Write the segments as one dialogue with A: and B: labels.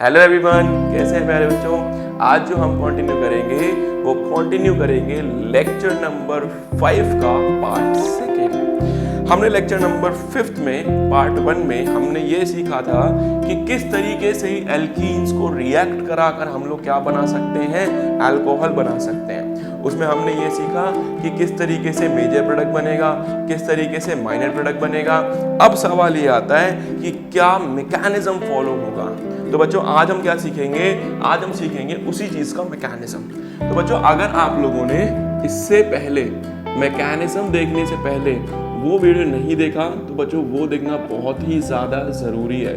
A: Hello everyone, कैसे हैं प्यारे बच्चों। आज जो हम वो कंटिन्यू करेंगे लेक्चर नंबर 5 का पार्ट सेकेंड। हमने लेक्चर नंबर 5 में पार्ट 1 में हमने ये सीखा था कि किस तरीके से एल्कीन्स को रिएक्ट कराकर हम लोग क्या बना सकते हैं, अल्कोहल बना सकते हैं। उसमें हमने ये सीखा कि किस तरीके से मेजर प्रोडक्ट बनेगा, किस तरीके से माइनर प्रोडक्ट बनेगा। अब सवाल ये आता है कि क्या मैकेनिज्म फॉलो होगा। तो बच्चों आज हम क्या सीखेंगे, आज हम सीखेंगे उसी चीज का मैकेनिज्म। तो बच्चों अगर आप लोगों ने इससे पहले मैकेनिज्म देखने से पहले वो वीडियो नहीं देखा तो बच्चों वो देखना बहुत ही ज़्यादा ज़रूरी है।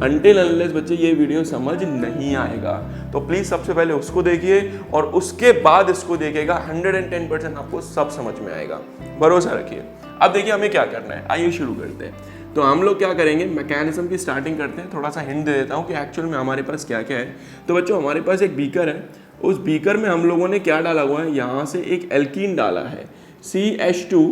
A: अनटिल अनलेस बच्चे ये वीडियो समझ नहीं आएगा तो प्लीज़ सबसे पहले उसको देखिए और उसके बाद इसको देखिएगा। 110% आपको सब समझ में आएगा, भरोसा रखिए। अब देखिए हमें क्या करना है, आइए शुरू करते हैं। तो हम लोग क्या करेंगे, मैकेनिज्म की स्टार्टिंग करते हैं। थोड़ा सा हिंट दे देता हूँ कि एक्चुअल में हमारे पास क्या क्या है। तो बच्चों हमारे पास एक बीकर है, उस बीकर में हम लोगों ने क्या डाला हुआ है, यहाँ से एक एल्कीन डाला है CH2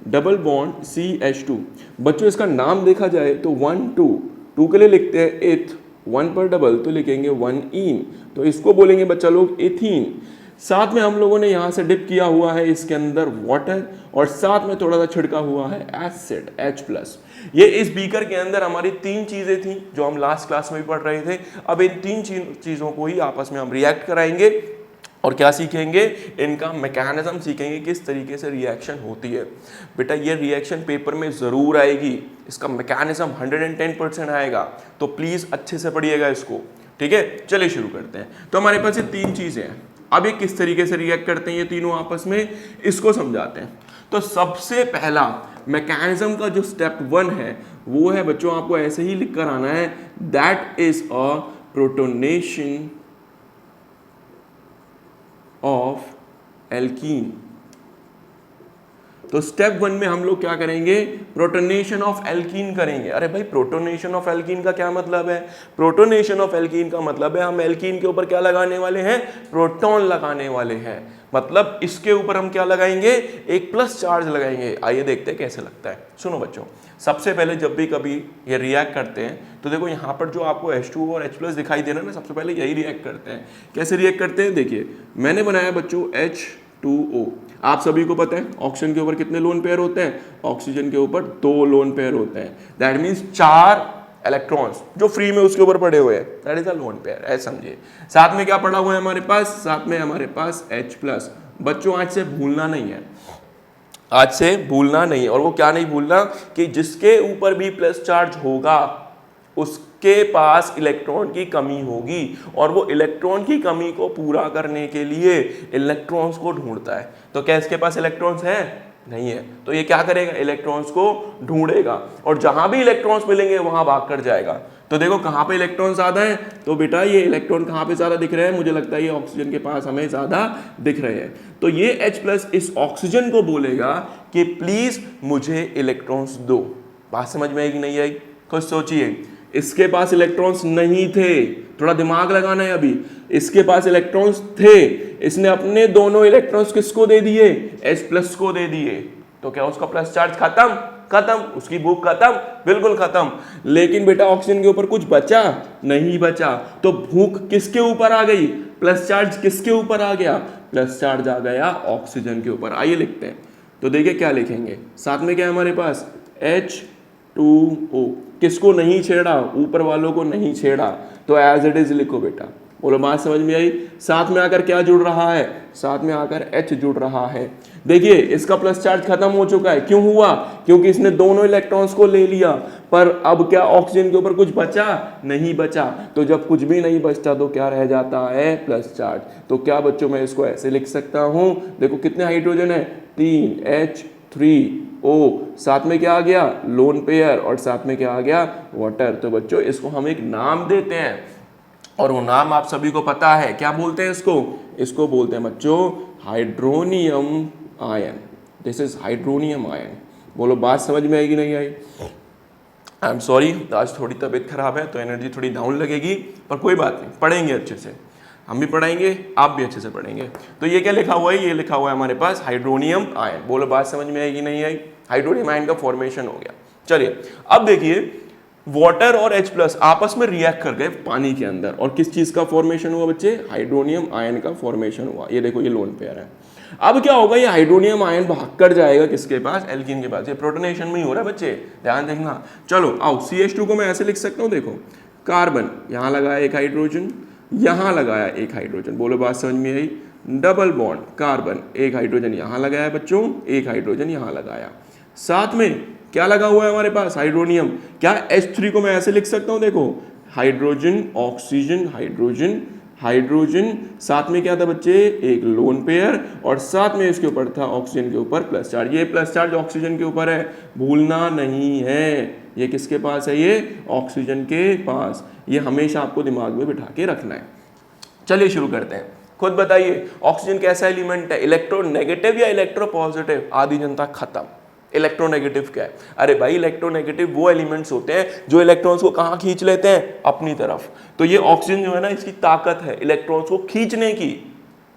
A: डबल बॉन्ड CH2। बच्चों इसका नाम देखा जाए तो 1 2 के लिए लिखते हैं एथ, 1 पर डबल तो लिखेंगे 1 ईन, तो इसको बोलेंगे बच्चा लोग एथीन। साथ में हम लोगों ने यहाँ से डिप किया हुआ है इसके अंदर वाटर और साथ में थोड़ा सा छिड़का हुआ है एसिड H+। ये इस बीकर के अंदर हमारी 3 चीजें थी जो हम लास्ट क्लास में भी पढ़ रहे थे। अब इन 3 चीजों को ही आपस में हम रिएक्ट कराएंगे और क्या सीखेंगे, इनका मैकेनिज्म सीखेंगे, किस तरीके से रिएक्शन होती है। बेटा ये रिएक्शन पेपर में ज़रूर आएगी, इसका मैकेनिज्म 110% आएगा, तो प्लीज़ अच्छे से पढ़िएगा इसको, ठीक है। चलिए शुरू करते हैं। तो हमारे पास ये 3 चीज़ें हैं। अब ये किस तरीके से रिएक्ट करते हैं ये तीनों आपस में, इसको समझाते हैं। तो सबसे पहला मैकेनिज्म का जो स्टेप 1 है वो है बच्चों, आपको ऐसे ही लिख कर आना है, that is a protonation of alkene. तो स्टेप 1 में हम लोग क्या करेंगे, प्रोटोनेशन ऑफ एल्कीन करेंगे। अरे भाई प्रोटोनेशन ऑफ एल्कीन का क्या मतलब है, प्रोटोनेशन ऑफ एल्कीन का मतलब है हम एल्कीन के ऊपर क्या लगाने वाले हैं, प्रोटॉन लगाने वाले हैं। मतलब इसके ऊपर हम क्या लगाएंगे, एक प्लस चार्ज लगाएंगे। आइए देखते हैं कैसे लगता है। सुनो बच्चों, सबसे पहले जब भी कभी ये रिएक्ट करते हैं तो देखो यहाँ पर जो आपको H2O और H+ दिखाई दे रहा है ना, सबसे पहले यही रिएक्ट करते हैं। कैसे रिएक्ट करते हैं, देखिए मैंने बनाया बच्चों H2O। आप सभी को पता है ऑक्सीजन के ऊपर कितने लोन पेयर होते हैं, ऑक्सीजन के ऊपर 2 लोन पेयर होते हैं। दैट मीन्स 4 इलेक्ट्रॉन्स जो फ्री में उसके ऊपर पड़े हुए हैं, that is a lone pair, ऐसा समझिए। साथ में क्या पड़ा हुआ है हमारे पास, साथ में हमारे पास H+। बच्चों आज से भूलना नहीं है, आज से भूलना नहीं। और वो क्या नहीं भूलना कि जिसके ऊपर भी प्लस चार्ज होगा उसके पास इलेक्ट्रॉन की कमी होगी, और वो इलेक्ट्रॉन की कमी को पूरा करने के लिए इलेक्ट्रॉन्स को ढूंढता है। तो क्या इसके पास इलेक्ट्रॉन्स हैं, नहीं है, तो ये क्या करेगा, इलेक्ट्रॉन्स को ढूंढेगा और जहां भी इलेक्ट्रॉन्स मिलेंगे वहां भाग कर जाएगा। तो देखो कहां पे इलेक्ट्रॉन ज्यादा है, तो बेटा ये इलेक्ट्रॉन कहां पे ज्यादा दिख रहे हैं, मुझे लगता है ये ऑक्सीजन के पास हमें ज्यादा दिख रहे हैं। तो ये H+ इस ऑक्सीजन को बोलेगा कि प्लीज मुझे इलेक्ट्रॉन्स दो। बात समझ में आई कि नहीं आई, कुछ सोचिए। इसके पास इलेक्ट्रॉन्स नहीं थे, थोड़ा दिमाग लगाना है। अभी इसके पास इलेक्ट्रॉन्स थे, इसने अपने दोनों इलेक्ट्रॉन्स किसको दे दिए, H+ को दे दिए। तो क्या उसका प्लस चार्ज खत्म, उसकी भूख खत्म, बिल्कुल खत्म। लेकिन बेटा ऑक्सीजन के ऊपर कुछ बचा नहीं बचा, तो भूख किसके ऊपर आ गई, प्लस चार्ज किसके ऊपर आ गया, प्लस चार्ज आ गया ऑक्सीजन के ऊपर। आइए लिखते हैं। तो देखिए क्या लिखेंगे, साथ में क्या है हमारे पास H2O। किसको नहीं छेड़ा, ऊपर वालों को नहीं छेड़ा, तो एज इट इज लिखो बेटा। बोलो बात समझ में आई। साथ में आकर क्या जुड़ रहा है, साथ में आकर H जुड़ रहा है। देखिए इसका प्लस चार्ज खत्म हो चुका है, क्यों हुआ, क्योंकि इसने दोनों इलेक्ट्रॉन्स को ले लिया। पर अब क्या ऑक्सीजन के ऊपर कुछ बचा, नहीं बचा। तो जब कुछ भी नहीं बचता तो क्या रह जाता है, प्लस चार्ज। तो क्या बच्चों मैं इसको ऐसे लिख सकता हूं, देखो कितने हाइड्रोजन है, 3 H3O, साथ में क्या आ गया, लोन पेयर, और साथ में क्या आ गया, वाटर। तो बच्चों इसको हम एक नाम देते हैं और वो नाम आप सभी को पता है, क्या बोलते हैं इसको बोलते हैं बच्चों hydronium ion. This is hydronium ion. बोलो बात समझ में आएगी नहीं आई। आई एम सॉरी, आज थोड़ी तबीयत खराब है तो एनर्जी थोड़ी डाउन लगेगी, पर कोई बात नहीं, पढ़ेंगे अच्छे से, हम भी पढ़ाएंगे, आप भी अच्छे से पढ़ेंगे। तो ये क्या लिखा हुआ है, ये लिखा हुआ है हमारे पास हाइड्रोनियम आयन। बोलो बात समझ में आएगी नहीं आई। हाइड्रोनियम आयन का फॉर्मेशन हो गया। चलिए अब देखिए वाटर और H प्लस आपस में रिएक्ट कर गए पानी के अंदर, और किस चीज का फॉर्मेशन हुआ बच्चे? हाइड्रोनियम आयन का फॉर्मेशन हुआ। ये देखो ये लोन पेयर है। अब क्या होगा, ये हाइड्रोनियम आयन भाग कर जाएगा किसके पास? एल्कीन के पास। ये प्रोटोनेशन में ही हो रहा है बच्चे, ध्यान देखना। चलो आओ, CH2 को मैं ऐसे लिख सकता हूँ, देखो कार्बन यहाँ लगाया एक हाइड्रोजन, यहाँ लगाया एक हाइड्रोजन, बोलो बात समझ में आई? डबल बॉन्ड कार्बन, एक हाइड्रोजन यहाँ लगाया बच्चों, एक हाइड्रोजन यहाँ लगाया, साथ में क्या लगा हुआ है हमारे पास? हाइड्रोनियम। क्या H3 को मैं ऐसे लिख सकता हूँ, देखो हाइड्रोजन ऑक्सीजन हाइड्रोजन हाइड्रोजन, साथ में क्या था बच्चे? एक लोन पेयर, और साथ में इसके ऊपर था ऑक्सीजन के ऊपर प्लस चार्ज। ये प्लस चार्ज ऑक्सीजन के ऊपर है, भूलना नहीं है। ये किसके पास है? ये ऑक्सीजन के पास। ये हमेशा आपको दिमाग में बिठा के रखना है। चलिए शुरू करते हैं। खुद बताइए ऑक्सीजन कैसा एलिमेंट है? इलेक्ट्रोनेगेटिव या इलेक्ट्रोपॉजिटिव? आधी जनता खत्म। इलेक्ट्रोनेगेटिव क्या है? अरे भाई इलेक्ट्रोनेगेटिव वो एलिमेंट्स होते हैं जो इलेक्ट्रॉन्स को कहाँ खींच लेते हैं? अपनी तरफ। तो ये ऑक्सीजन जो है ना, इसकी ताकत है इलेक्ट्रॉन्स को खींचने की,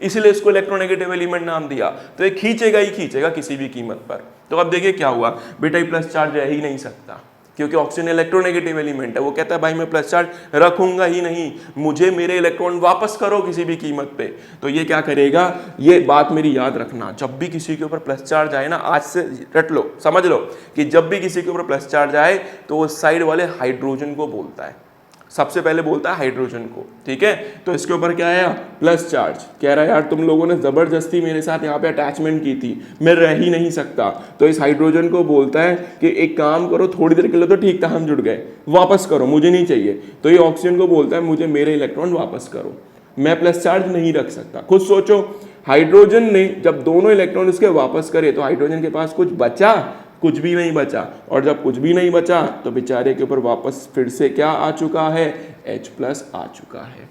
A: इसीलिए इसको इलेक्ट्रोनेगेटिव एलिमेंट नाम दिया। तो ये खींचेगा ही खींचेगा किसी भी कीमत पर। तो अब देखिए क्या हुआ बेटा, ये प्लस चार्ज रह ही नहीं सकता क्योंकि ऑक्सीजन इलेक्ट्रोनेगेटिव एलिमेंट है। वो कहता है भाई मैं प्लस चार्ज रखूंगा ही नहीं, मुझे मेरे इलेक्ट्रॉन वापस करो किसी भी कीमत पे। तो ये क्या करेगा? ये बात मेरी याद रखना, जब भी किसी के ऊपर प्लस चार्ज आए ना, आज से रट लो, समझ लो कि जब भी किसी के ऊपर प्लस चार्ज आए तो वो साइड वाले हाइड्रोजन को बोलता है, सबसे पहले बोलता है हाइड्रोजन को, ठीक है। तो इसके ऊपर क्या आया? Plus charge. कह रहा है यार तुम लोगों ने जबरदस्ती मेरे साथ यहाँ पे अटैचमेंट की थी, मैं रह ही नहीं सकता। तो इस हाइड्रोजन को बोलता है कि एक काम करो, थोड़ी देर के लिए तो ठीक था, हम जुड़ गए, वापस करो, मुझे नहीं चाहिए। तो ये ऑक्सीजन को बोलता है मुझे मेरे इलेक्ट्रॉन वापस करो, मैं प्लस चार्ज नहीं रख सकता। खुद सोचो, हाइड्रोजन ने जब दोनों इलेक्ट्रॉन उसके वापस करे तो हाइड्रोजन के पास कुछ बचा? कुछ भी नहीं बचा। और जब कुछ भी नहीं बचा तो बेचारे के ऊपर वापस फिर से क्या आ चुका है? H प्लस आ चुका है।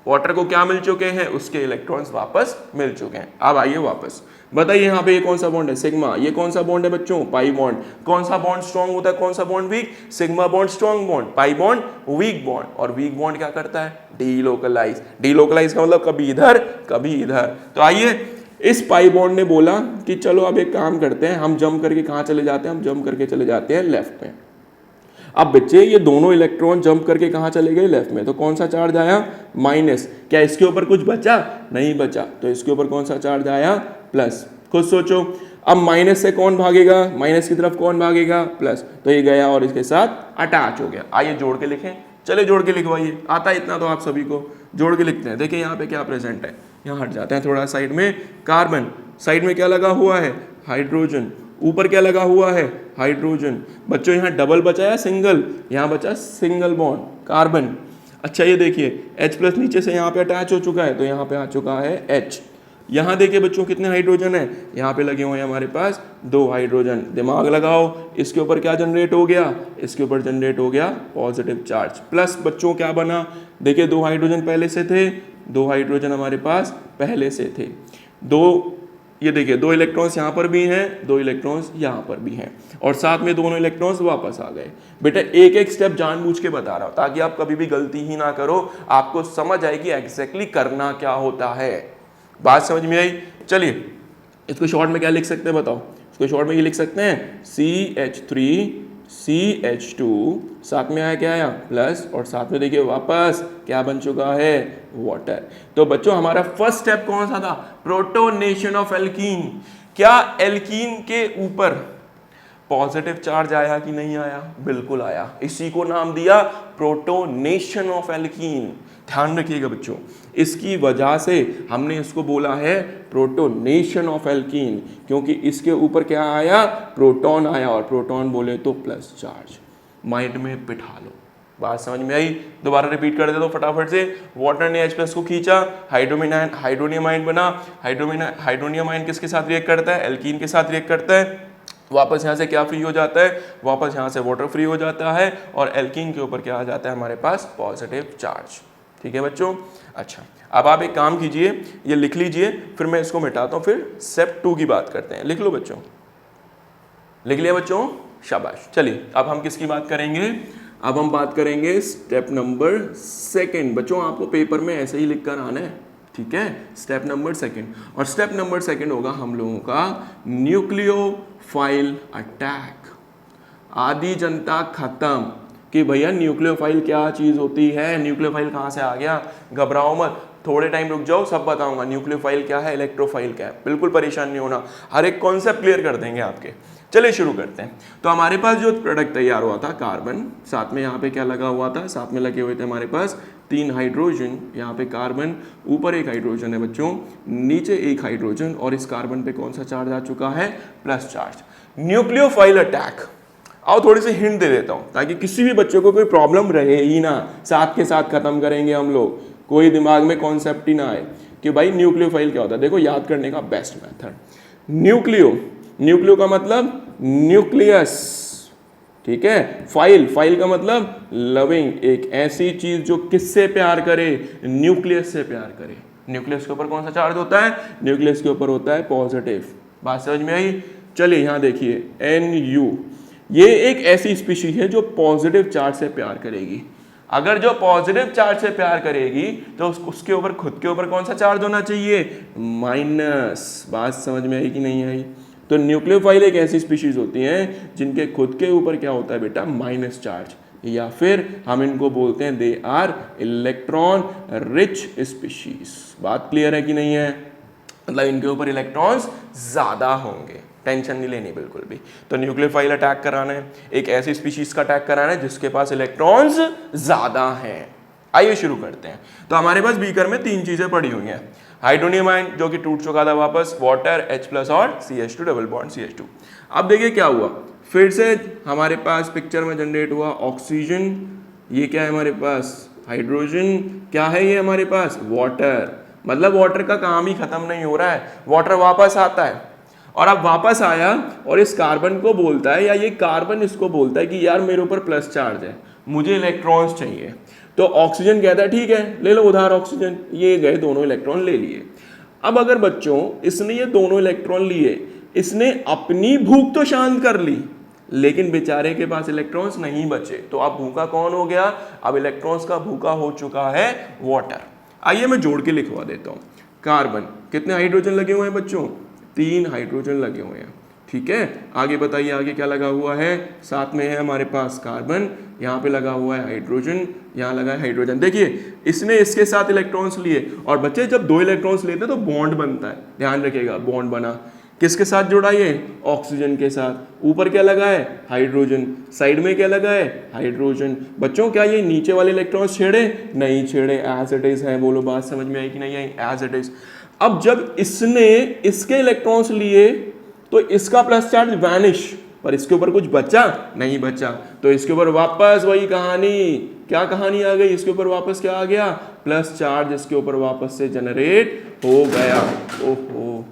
A: वाटर को क्या मिल चुके हैं? उसके इलेक्ट्रॉन्स वापस मिल चुके हैं। अब आइए वापस बताइए यहाँ पे ये कौन सा बॉन्ड है? सिग्मा। ये कौन सा बॉन्ड है बच्चों? Pi bond. कौन सा बॉन्ड स्ट्रॉन्ग होता है, कौन सा bond weak? Sigma bond strong bond, pi bond weak bond. और वीक बॉन्ड क्या करता है? डीलोकलाइज। डीलोकलाइज का मतलब कभी इधर कभी इधर। तो आइए, इस पाई बॉन्ड ने बोला कि चलो अब एक काम करते हैं, हम जंप करके कहाँ चले जाते हैं? हम जंप करके चले जाते हैं लेफ्ट में। अब बच्चे ये दोनों इलेक्ट्रॉन जंप करके कहाँ चले गए? लेफ्ट में। तो कौन सा चार्ज आया? माइनस। क्या इसके ऊपर कुछ बचा? नहीं बचा। तो इसके ऊपर कौन सा चार्ज आया? प्लस। खुद सोचो, अब माइनस से कौन भागेगा? माइनस की तरफ कौन भागेगा? प्लस। तो ये गया और इसके साथ अटैच हो गया। आइए जोड़ के लिखें, चले जोड़ के लिखवाइए, आता है इतना तो आप सभी को। जोड़ के लिखते हैं। देखिए यहाँ पे क्या प्रेजेंट है, यहाँ हट जाते हैं थोड़ा साइड में। कार्बन, साइड में क्या लगा हुआ है? हाइड्रोजन। ऊपर क्या लगा हुआ है? हाइड्रोजन। बच्चों यहाँ डबल बचा या सिंगल? यहाँ बचा सिंगल बॉन्ड, कार्बन। अच्छा ये देखिए H प्लस नीचे से यहाँ पे अटैच हो चुका है, तो यहाँ पे आ चुका है H। यहाँ देखिए बच्चों कितने हाइड्रोजन है? यहाँ पे लगे हुए हैं हमारे पास 2 हाइड्रोजन। दिमाग लगाओ, इसके ऊपर क्या जनरेट हो गया? इसके ऊपर जनरेट हो गया पॉजिटिव चार्ज। प्लस बच्चों क्या बना? देखिए 2 हाइड्रोजन पहले से थे, 2 हाइड्रोजन हमारे पास पहले से थे। ये देखिए 2 इलेक्ट्रॉन्स यहाँ पर भी हैं, 2 इलेक्ट्रॉन्स यहाँ पर भी हैं, और साथ में दोनों इलेक्ट्रॉन्स वापस आ गए। बेटा एक एक स्टेप जानबूझ के बता रहा हूँ ताकि आप कभी भी गलती ही ना करो, आपको समझ आएगी एग्जैक्टली करना क्या होता है। बात समझ में आई? चलिए इसको शॉर्ट में क्या लिख सकते हैं बताओ? इसको शॉर्ट में ये लिख सकते हैं CH3 CH2, साथ में आया क्या आया? प्लस, और साथ में देखिए वापस क्या बन चुका है? वाटर। तो बच्चों हमारा फर्स्ट स्टेप कौन सा था? Protonation of alkene. क्या एल्कीन के ऊपर पॉजिटिव चार्ज आया कि नहीं आया? बिल्कुल आया। इसी को नाम दिया प्रोटोनेशन ऑफ एल्कीन। ध्यान रखिएगा बच्चों, इसकी वजह से हमने इसको बोला है प्रोटोनेशन ऑफ एल्कीन, क्योंकि इसके ऊपर क्या आया? प्रोटॉन आया, और प्रोटॉन बोले तो प्लस चार्ज। माइंड में बिठा लो, बात समझ में आई? दोबारा रिपीट कर दे दो फटाफट से। वाटर ने H प्लस को खींचा, हाइड्रोनियम आयन बना। हाइड्रोनियम आयन किसके साथ रिएक्ट करता है? एल्कीन के साथ रिएक्ट करता है। वापस यहाँ से क्या फ्री हो जाता है? वापस यहाँ से वाटर फ्री हो जाता है, और एल्कीन के ऊपर क्या आ जाता है हमारे पास? Positive charge. ठीक है बच्चों? अच्छा अब आप एक काम कीजिए, ये लिख लीजिए, फिर मैं इसको मिटाता हूँ, फिर स्टेप 2 की बात करते हैं। लिख लो बच्चों, लिख लिया बच्चों? शाबाश। चलिए अब हम किसकी बात करेंगे? अब हम बात करेंगे स्टेप नंबर 2। बच्चों आपको पेपर में ऐसे ही लिख कर आना है, ठीक है? स्टेप नंबर 2, और स्टेप नंबर 2 होगा हम लोगों का न्यूक्लियोफाइल अटैक। आधी जनता खत्म, कि भैया न्यूक्लियोफाइल क्या चीज़ होती है, न्यूक्लियोफाइल कहाँ से आ गया, घबराओ मत, थोड़े टाइम रुक जाओ, सब बताऊंगा। न्यूक्लियोफाइल क्या है, इलेक्ट्रोफाइल क्या है, बिल्कुल परेशान नहीं होना, हर एक कॉन्सेप्ट क्लियर कर देंगे आपके। चलिए शुरू करते हैं। तो हमारे पास जो प्रोडक्ट तैयार हुआ था कार्बन, साथ में यहाँ पे क्या लगा हुआ था, साथ में लगे हुए थे हमारे पास 3 हाइड्रोजन, यहाँ पे कार्बन, ऊपर एक हाइड्रोजन है बच्चों, नीचे एक हाइड्रोजन, और इस कार्बन पे कौन सा चार्ज आ चुका है, प्लस चार्ज। न्यूक्लियोफाइल अटैक, आओ थोड़ी सी हिंट दे देता हूँ ताकि किसी भी बच्चे को कोई प्रॉब्लम रहे ही ना, साथ के साथ खत्म करेंगे हम लोग, कोई दिमाग में कॉन्सेप्ट ही ना आए कि भाई न्यूक्लियोफाइल क्या होता है। देखो याद करने का बेस्ट मेथड, न्यूक्लियो का मतलब न्यूक्लियस, ठीक है, फाइल का मतलब लविंग, एक ऐसी चीज जो किससे प्यार करे, न्यूक्लियस से प्यार करे। न्यूक्लियस के ऊपर कौन सा चार्ज होता है, न्यूक्लियस के ऊपर होता है पॉजिटिव। बात समझ में आई? चलिए यहाँ देखिए NU, ये एक ऐसी स्पीशीज है जो पॉजिटिव चार्ज से प्यार करेगी। अगर जो पॉजिटिव चार्ज से प्यार करेगी तो उसके ऊपर, खुद के ऊपर कौन सा चार्ज होना चाहिए, माइनस। बात समझ में आई कि नहीं आई? तो न्यूक्लियोफाइल एक ऐसी स्पीशीज होती हैं जिनके खुद के ऊपर क्या होता है बेटा, माइनस चार्ज, या फिर हम इनको बोलते हैं they are electron rich species. बात क्लियर है कि नहीं है? मतलब इनके ऊपर इलेक्ट्रॉन्स ज्यादा होंगे, टेंशन नहीं लेनी बिल्कुल भी। तो न्यूक्लियोफाइल अटैक कराना है, एक ऐसी स्पीशीज का अटैक कराना है जिसके पास इलेक्ट्रॉन्स ज्यादा हैं। आइए शुरू करते हैं। तो हमारे पास बीकर में 3 चीजें पड़ी हुई हैं, हाइड्रोनियम आयन जो कि टूट चुका था वापस, वाटर H+ और CH2 डबल बॉन्ड CH2। अब देखिए क्या हुआ, फिर से हमारे पास पिक्चर में जनरेट हुआ ऑक्सीजन, ये क्या है हमारे पास, हाइड्रोजन, क्या है ये हमारे पास, वाटर। मतलब वाटर का काम ही खत्म नहीं हो रहा है, वाटर वापस आता है, और अब वापस आया और इस कार्बन को बोलता है, या ये कार्बन इसको बोलता है कि यार मेरे ऊपर प्लस चार्ज है, मुझे इलेक्ट्रॉन्स चाहिए। तो ऑक्सीजन कहता है ठीक है ले लो उधार ऑक्सीजन, ये गए दोनों इलेक्ट्रॉन ले लिए। अब अगर बच्चों इसने ये दोनों इलेक्ट्रॉन लिए, इसने अपनी भूख तो शांत कर ली, लेकिन बेचारे के पास इलेक्ट्रॉन्स नहीं बचे, तो अब भूखा कौन हो गया, अब इलेक्ट्रॉन्स का भूखा हो चुका है वाटर। आइए मैं जोड़ के लिखवा देता हूँ, कार्बन कितने हाइड्रोजन लगे हुए हैं बच्चों, 3 हाइड्रोजन लगे हुए हैं, ठीक है। आगे बताइए आगे क्या लगा हुआ है, साथ में है हमारे पास कार्बन, यहाँ पे लगा हुआ है हाइड्रोजन, यहाँ लगा है हाइड्रोजन। देखिए इसने इसके साथ इलेक्ट्रॉन्स लिए, और बच्चे जब 2 इलेक्ट्रॉन्स लेते हैं तो बॉन्ड बनता है, ध्यान रखिएगा, बॉन्ड बना, किसके साथ जुड़ा ये, ऑक्सीजन के साथ। ऊपर क्या लगा है, हाइड्रोजन, साइड में क्या लगा है, हाइड्रोजन। बच्चों क्या ये नीचे वाले इलेक्ट्रॉन्स छेड़े, नहीं छेड़े, एज इट इज है। बोलो बात समझ में आई कि नहीं आई, एज इट इज। अब जब इसने इसके इलेक्ट्रॉन्स लिए तो इसका प्लस चार्ज वैनिश, पर इसके ऊपर कुछ बचा नहीं बचा, तो इसके ऊपर वापस वही कहानी, क्या कहानी आ गई, इसके ऊपर वापस क्या आ गया, प्लस चार्ज इसके ऊपर वापस से जनरेट हो गया। ओहो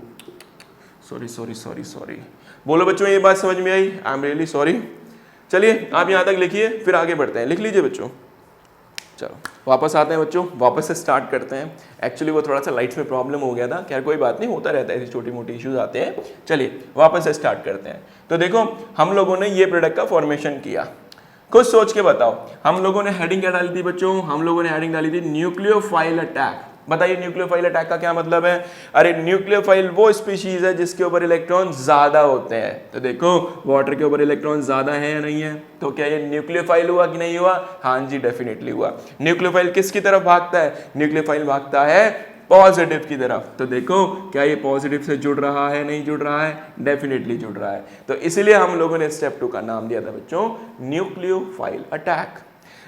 A: सॉरी। बोलो बच्चों ये बात समझ में आई, आई एम रियली सॉरी। चलिए आप यहाँ तक लिखिए, फिर आगे बढ़ते हैं, लिख लीजिए बच्चों। चलो वापस आते हैं बच्चों, वापस से स्टार्ट करते हैं। एक्चुअली वो थोड़ा सा लाइट्स में प्रॉब्लम हो गया था, खैर कोई बात नहीं, होता रहता है, ऐसी छोटी मोटी इश्यूज आते हैं। चलिए वापस से स्टार्ट करते हैं। तो देखो हम लोगों ने ये प्रोडक्ट का फॉर्मेशन किया, कुछ सोच के बताओ। हम लोगों ने हेडिंग क्या डाली थी बच्चों, हम लोगों ने हेडिंग डाली थी न्यूक्लियोफाइल अटैक। बताइए न्यूक्लियोफाइल अटैक का क्या मतलब है। अरे न्यूक्लियोफाइल वो स्पीशीज है जिसके ऊपर इलेक्ट्रॉन ज्यादा होते हैं। तो देखो वाटर के ऊपर इलेक्ट्रॉन ज्यादा है या नहीं है, तो क्या ये न्यूक्लियोफाइल हुआ कि नहीं हुआ, हाँ जी डेफिनेटली हुआ। न्यूक्लियोफाइल किसकी तरफ भागता है, न्यूक्लियोफाइल भागता है पॉजिटिव की तरफ। तो देखो क्या ये पॉजिटिव से जुड़ रहा है, नहीं जुड़ रहा है, डेफिनेटली जुड़ रहा है। तो इसलिए हम लोगों ने स्टेप 2 का नाम दिया था बच्चों न्यूक्लियोफाइल अटैक।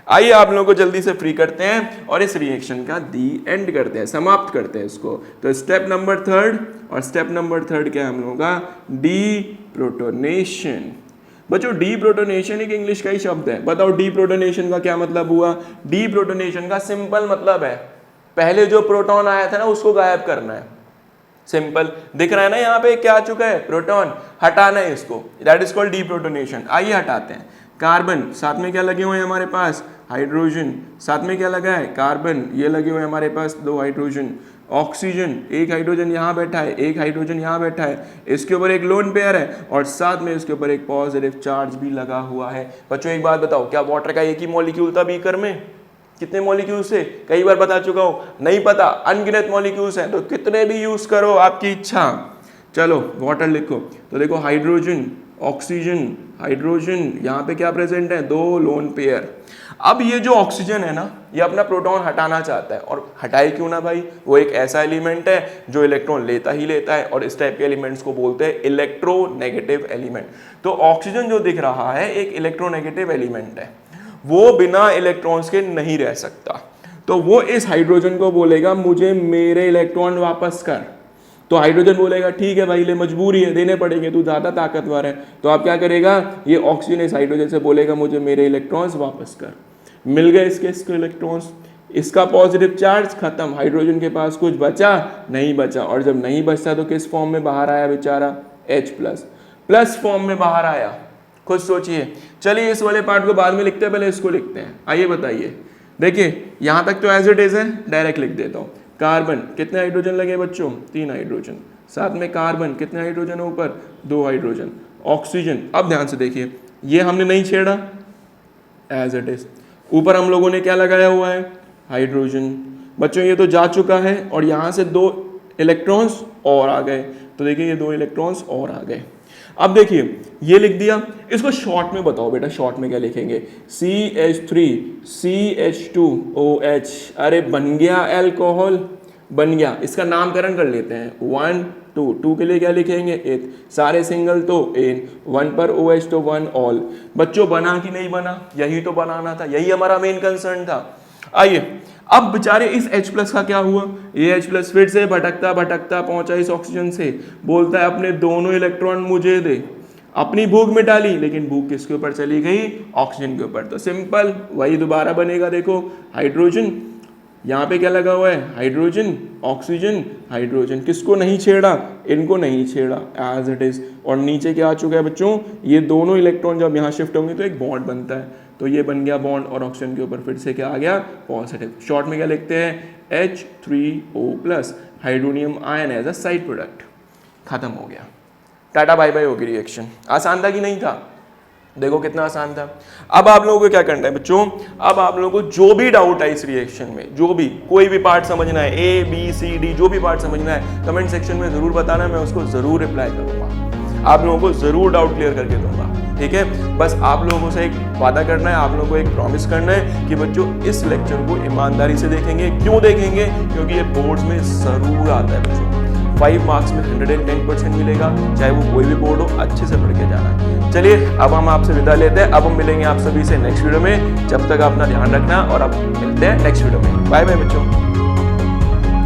A: आइए आप लोगों को जल्दी से फ्री करते हैं और इस रिएक्शन का दी एंड करते हैं, समाप्त करते हैं इसको। तो स्टेप नंबर 3, और स्टेप नंबर 3 क्या है हम लोगों का, डी प्रोटोनेशन। बच्चों डी प्रोटोनेशन एक इंग्लिश का ही शब्द है, बताओ डी प्रोटोनेशन का क्या मतलब हुआ। डी प्रोटोनेशन का सिंपल मतलब है पहले जो प्रोटॉन आया था ना उसको गायब करना है। सिंपल दिख रहा है ना यहाँ पे क्या आ चुका है, प्रोटॉन, हटाना है इसको, that is called D protonation. आइए हटाते हैं। कार्बन, साथ में क्या लगे हुए हैं हमारे पास, हाइड्रोजन, साथ में क्या लगा है, कार्बन, ये लगे हुए हैं हमारे पास 2 हाइड्रोजन। ऑक्सीजन, एक हाइड्रोजन यहाँ बैठा है, एक हाइड्रोजन यहाँ बैठा है, इसके ऊपर एक लोन पेयर है, और साथ में इसके ऊपर एक पॉजिटिव चार्ज भी लगा हुआ है। बच्चों एक बात बताओ, क्या वाटर का एक ही मॉलिक्यूल था बीकर में, कितने मॉलिक्यूल्स है, कई बार बता चुका हूँ, नहीं पता, अनगिनत मॉलिक्यूल्स हैं, तो कितने भी यूज करो आपकी इच्छा। चलो वाटर लिखो, तो देखो हाइड्रोजन, ऑक्सीजन, हाइड्रोजन, यहाँ पे क्या प्रेजेंट है, 2 लोन पेयर। अब ये जो ऑक्सीजन है ना, ये अपना प्रोटॉन हटाना चाहता है, और हटाए क्यों ना भाई, वो एक ऐसा एलिमेंट है जो इलेक्ट्रॉन लेता ही लेता है, और इस टाइप के एलिमेंट्स को बोलते हैं इलेक्ट्रोनेगेटिव एलिमेंट। तो ऑक्सीजन जो दिख रहा है एक इलेक्ट्रोनेगेटिव एलिमेंट है, वो बिना इलेक्ट्रॉन्स के नहीं रह सकता। तो वो इस हाइड्रोजन को बोलेगा मुझे मेरे इलेक्ट्रॉन वापस कर, तो हाइड्रोजन बोलेगा ठीक है भाई, ले मजबूरी है, देने पड़ेंगे, तू ज़्यादा ताकतवर है। तो आप क्या करेगा, ये ऑक्सीजन इस हाइड्रोजन से बोलेगा मुझे मेरे इलेक्ट्रॉन्स वापस कर। मिल गए इसके इलेक्ट्रॉन्स, इसका पॉजिटिव चार्ज खत्म, हाइड्रोजन के पास कुछ बचा नहीं बचा, और जब नहीं बचता तो किस फॉर्म में बाहर आया बेचारा, H+ फॉर्म में बाहर आया। खुद सोचिए। चलिए इस वाले पार्ट को बाद में लिखते हैं, पहले इसको लिखते हैं। आइए बताइए, देखिए यहाँ तक तो एज इट इज है, डायरेक्ट लिख देता हूँ। कार्बन कितने हाइड्रोजन लगे बच्चों, 3 हाइड्रोजन, साथ में कार्बन कितने हाइड्रोजन है ऊपर, 2 हाइड्रोजन। ऑक्सीजन, अब ध्यान से देखिए, ये हमने नहीं छेड़ा, एज इट इज। ऊपर हम लोगों ने क्या लगाया हुआ है, हाइड्रोजन। बच्चों ये तो जा चुका है, और यहाँ से 2 इलेक्ट्रॉन्स और आ गए, तो देखिए ये 2 इलेक्ट्रॉन्स और आ गए। अब देखिए ये लिख दिया, इसको शॉर्ट में बताओ बेटा, शॉर्ट में क्या लिखेंगे, CH3 CH2OH, अरे बन गया अल्कोहल, बन गया। इसका नामकरण कर लेते हैं, 1 2 के लिए क्या लिखेंगे, एथ, सारे सिंगल तो एन, 1 पर OH तो 1 ऑल। बच्चों बना कि नहीं बना, यही तो बनाना था, यही हमारा मेन कंसर्न था। आइए अब बेचारे इस H+ का क्या हुआ, ये H+ फिर से भटकता भटकता पहुंचा इस ऑक्सीजन से, बोलता है अपने दोनों इलेक्ट्रॉन मुझे दे। अपनी भूख मिटा ली, लेकिन भूख किसके ऊपर चली गई, ऑक्सीजन के ऊपर। तो सिंपल वही दोबारा बनेगा, देखो हाइड्रोजन, यहाँ पे क्या लगा हुआ है, हाइड्रोजन ऑक्सीजन हाइड्रोजन, किसको नहीं छेड़ा, इनको नहीं छेड़ा, एज इट इज। और नीचे क्या आ चुका है बच्चों, ये दोनों इलेक्ट्रॉन जब यहाँ शिफ्ट होंगे तो एक बॉन्ड बनता है, तो ये बन गया बॉन्ड, और ऑक्सीजन के ऊपर फिर से क्या आ गया, पॉजिटिव। शॉर्ट में क्या लिखते हैं, H3O+, hydronium ion as a side product. खत्म हो गया, टाटा बाय बाय होगी रिएक्शन। आसान था कि नहीं था, देखो कितना आसान था। अब आप लोगों को क्या करना है बच्चों, अब आप लोगों को जो भी डाउट है इस रिएक्शन में, जो भी कोई भी पार्ट समझना है, A B C D जो भी पार्ट समझना है, कमेंट सेक्शन में जरूर बताना, मैं उसको जरूर रिप्लाई करूंगा, आप लोगों को जरूर डाउट क्लियर करके दूंगा, ठीक है। बस आप लोगों से एक वादा करना है, आप लोगों को एक प्रॉमिस करना है कि बच्चों इस लेक्चर को ईमानदारी से देखेंगे। क्यों देखेंगे, क्योंकि ये बोर्ड्स में जरूर आता है बच्चों, 5 मार्क्स में 110% मिलेगा, चाहे वो कोई भी बोर्ड हो, अच्छे से पढ़ के जाना। चलिए अब हम आपसे विदा लेते हैं, अब हम मिलेंगे आप सभी से नेक्स्ट वीडियो में। जब तक अपना ध्यान रखना, और अब मिलते हैं नेक्स्ट वीडियो में। बाय बाय बच्चों।